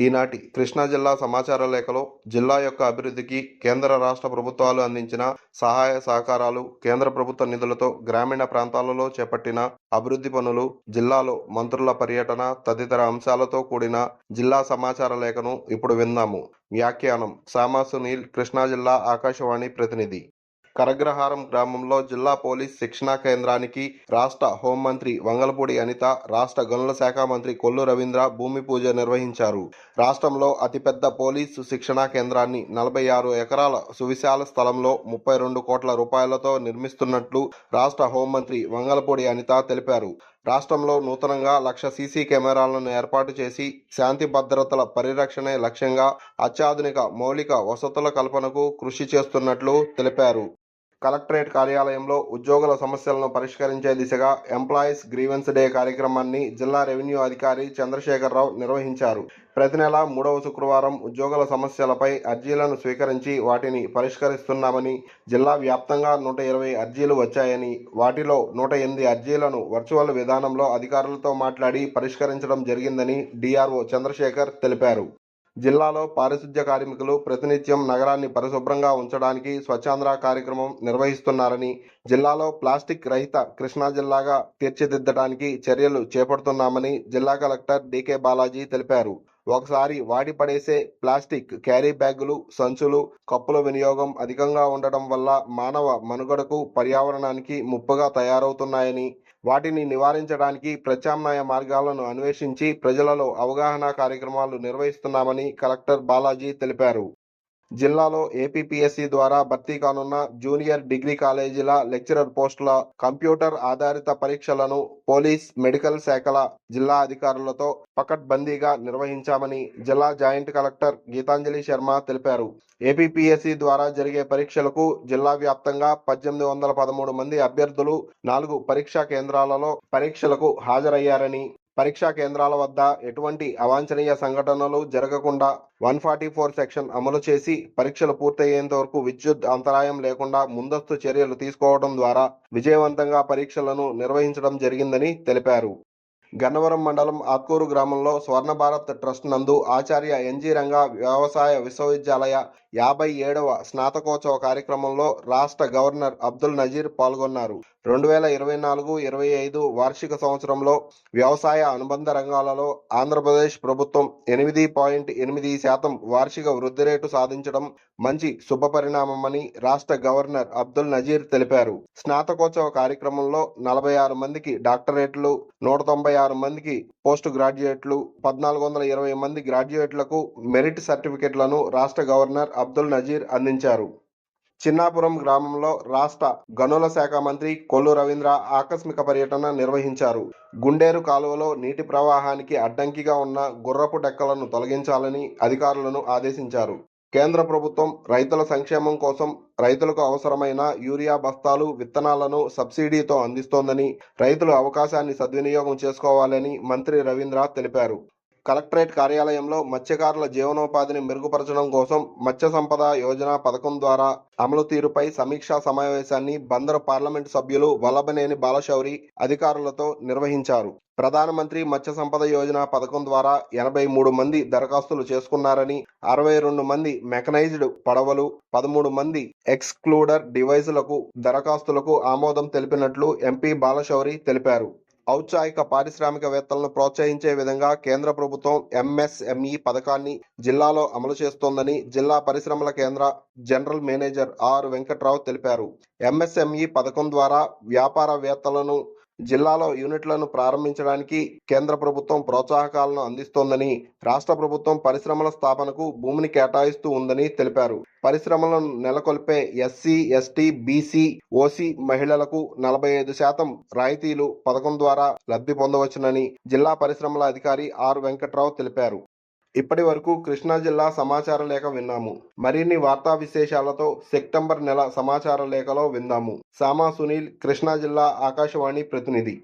ఈనాటి కృష్ణా జిల్లా సమాచార లేఖలో జిల్లా యొక్క అభివృద్ధికి కేంద్ర రాష్ట్ర ప్రభుత్వాలు అందించిన సహాయ సహకారాలు, కేంద్ర ప్రభుత్వ నిధులతో గ్రామీణ ప్రాంతాలలో చేపట్టిన అభివృద్ధి పనులు, జిల్లాలో మంత్రుల పర్యటన తదితర అంశాలతో కూడిన జిల్లా సమాచార లేఖను ఇప్పుడు విందాము. వ్యాఖ్యానం సామా సునీల్, కృష్ణా జిల్లా ఆకాశవాణి ప్రతినిధి. కరగ్రహారం గ్రామంలో జిల్లా పోలీస్ శిక్షణా కేంద్రానికి రాష్ట్ర హోంమంత్రి వంగలపూడి అనిత, రాష్ట్ర గనుల శాఖ మంత్రి కొల్లు రవీంద్ర భూమి పూజ నిర్వహించారు. రాష్ట్రంలో అతిపెద్ద పోలీసు శిక్షణా కేంద్రాన్ని 46 ఎకరాల సువిశాల స్థలంలో 32 కోట్ల రూపాయలతో నిర్మిస్తున్నట్లు రాష్ట్ర హోంమంత్రి వంగలపూడి అనిత తెలిపారు. రాష్ట్రంలో నూతనంగా 1,00,000 సీసీ కెమెరాలను ఏర్పాటు చేసి శాంతి భద్రతల పరిరక్షణే లక్ష్యంగా అత్యాధునిక మౌలిక వసతుల కల్పనకు కృషి చేస్తున్నట్లు తెలిపారు. కలెక్టరేట్ కార్యాలయంలో ఉద్యోగుల సమస్యలను పరిష్కరించే దిశగా ఎంప్లాయీస్ గ్రీవెన్స్ డే కార్యక్రమాన్ని జిల్లా రెవెన్యూ అధికారి చంద్రశేఖరరావు నిర్వహించారు. ప్రతి నెల 3వ శుక్రవారం ఉద్యోగుల సమస్యలపై అర్జీలను స్వీకరించి వాటిని పరిష్కరిస్తున్నామని, జిల్లా వ్యాప్తంగా 120 అర్జీలు వచ్చాయని, వాటిలో 108 అర్జీలను వర్చువల్ విధానంలో అధికారులతో మాట్లాడి పరిష్కరించడం జరిగిందని డిఆర్ఓ చంద్రశేఖర్ తెలిపారు. జిల్లాలో పారిశుధ్య కార్మికులు ప్రతినిత్యం నగరాన్ని పరిశుభ్రంగా ఉంచడానికి స్వచ్ఛాంధ్ర కార్యక్రమం నిర్వహిస్తున్నారని, జిల్లాలో ప్లాస్టిక్ రహిత కృష్ణా జిల్లాగా తీర్చిదిద్దడానికి చర్యలు చేపడుతున్నామని జిల్లా కలెక్టర్ డికే బాలాజీ తెలిపారు. ఒకసారి వాడి పడేసే ప్లాస్టిక్ క్యారీ బ్యాగులు, సంచులు, కప్పుల వినియోగం అధికంగా ఉండటం వల్ల మానవ మనుగడకు, పర్యావరణానికి ముప్పుగా తయారవుతున్నాయని, వాటిని నివారించడానికి ప్రత్యామ్నాయ మార్గాలను అన్వేషించి ప్రజలలో అవగాహన కార్యక్రమాలు నిర్వహిస్తున్నామని కలెక్టర్ బాలాజీ తెలిపారు. జిల్లాలో ఏపీపీఎస్సీ ద్వారా భర్తీ కానున్న జూనియర్ డిగ్రీ కాలేజీల లెక్చరర్ పోస్టుల కంప్యూటర్ ఆధారిత పరీక్షలను పోలీస్, మెడికల్ శాఖల జిల్లా అధికారులతో పకడ్బందీగా నిర్వహించామని జిల్లా జాయింట్ కలెక్టర్ గీతాంజలి శర్మ తెలిపారు. ఏపీపీఎస్సీ ద్వారా జరిగే పరీక్షలకు జిల్లా వ్యాప్తంగా 1813 మంది అభ్యర్థులు 4 పరీక్షా కేంద్రాలలో పరీక్షలకు హాజరయ్యారని, పరీక్షా కేంద్రాల వద్ద ఎటువంటి అవాంఛనీయ సంఘటనలు జరగకుండా 144 సెక్షన్ అమలు చేసి పరీక్షలు పూర్తయ్యేంత వరకు విద్యుత్ అంతరాయం లేకుండా ముందస్తు చర్యలు తీసుకోవడం ద్వారా విజయవంతంగా పరీక్షలను నిర్వహించడం జరిగిందని తెలిపారు. గన్నవరం మండలం ఆత్కూరు గ్రామంలో స్వర్ణ భారత్ ట్రస్ట్ నందు ఆచార్య ఎన్జీ రంగా వ్యవసాయ విశ్వవిద్యాలయ 57వ స్నాతకోత్సవ కార్యక్రమంలో రాష్ట్ర గవర్నర్ అబ్దుల్ నజీర్ పాల్గొన్నారు. 2024-25 వార్షిక సంవత్సరంలో వ్యవసాయ అనుబంధ రంగాలలో ఆంధ్రప్రదేశ్ ప్రభుత్వం 8.8% వార్షిక వృద్ధి రేటు సాధించడం మంచి శుభపరిణామమని రాష్ట్ర గవర్నర్ అబ్దుల్ నజీర్ తెలిపారు. స్నాతకోత్సవ కార్యక్రమంలో 46 మందికి డాక్టరేట్లు, 196 మందికి పోస్ట్ గ్రాడ్యుయేట్లు, 1420 మంది గ్రాడ్యుయేట్లకు మెరిట్ సర్టిఫికెట్లను రాష్ట్ర గవర్నర్ అబ్దుల్ నజీర్ అందించారు. చిన్నాపురం గ్రామంలో రాష్ట్ర గనుల శాఖ మంత్రి కొల్లు రవీంద్ర ఆకస్మిక పర్యటన నిర్వహించారు. గుండేరు కాలువలో నీటి ప్రవాహానికి అడ్డంకిగా ఉన్న గుర్రపు డెక్కలను తొలగించాలని అధికారులను ఆదేశించారు. కేంద్ర ప్రభుత్వం రైతుల సంక్షేమం కోసం రైతులకు అవసరమైన యూరియా బస్తాలు, విత్తనాలను సబ్సిడీతో అందిస్తోందని, రైతులు అవకాశాన్ని సద్వినియోగం చేసుకోవాలని మంత్రి రవీంద్ర తెలిపారు. కలెక్టరేట్ కార్యాలయంలో మత్స్యకారుల జీవనోపాధిని మెరుగుపరచడం కోసం మత్స్య సంపద యోజన పథకం ద్వారా అమలు తీరుపై సమీక్షా సమావేశాన్ని బందరు పార్లమెంటు సభ్యులు వల్లభనేని బాలశౌరి అధికారులతో నిర్వహించారు. ప్రధానమంత్రి మత్స్య సంపద యోజన పథకం ద్వారా 83 మంది దరఖాస్తులు చేసుకున్నారని, 62 మంది మెకనైజ్డ్ పడవలు, 13 మంది ఎక్స్క్లూడర్ డివైజులకు దరఖాస్తులకు ఆమోదం తెలిపినట్లు ఎంపీ బాలశౌరి తెలిపారు. ఔత్సాహిక పారిశ్రామికవేత్తలను ప్రోత్సహించే విధంగా కేంద్ర ప్రభుత్వం ఎంఎస్ఎంఈ పథకాన్ని జిల్లాలో అమలు చేస్తోందని జిల్లా పరిశ్రమల కేంద్ర జనరల్ మేనేజర్ ఆర్ వెంకట్రావు తెలిపారు. ఎంఎస్ఎంఈ పథకం ద్వారా వ్యాపారవేత్తలను జిల్లాలో యూనిట్లను ప్రారంభించడానికి కేంద్ర ప్రభుత్వం ప్రోత్సాహకాలను అందిస్తోందని, రాష్ట్ర ప్రభుత్వం పరిశ్రమల స్థాపనకు భూమిని కేటాయిస్తూ ఉందని తెలిపారు. పరిశ్రమలను నెలకొల్పే ఎస్సీ, ఎస్టీ, బీసీ, ఓసీ మహిళలకు 45% రాయితీలు పథకం ద్వారా లబ్ధి పొందవచ్చునని జిల్లా పరిశ్రమల అధికారి ఆర్ వెంకట్రావు తెలిపారు. ఇప్పటి వరకు కృష్ణా జిల్లా సమాచార లేఖ విన్నాము. మరిన్ని వార్తా విశేషాలతో సెప్టెంబర్ నెల సమాచార లేఖలో విందాము. సామా సునీల్, కృష్ణా జిల్లా ఆకాశవాణి ప్రతినిధి.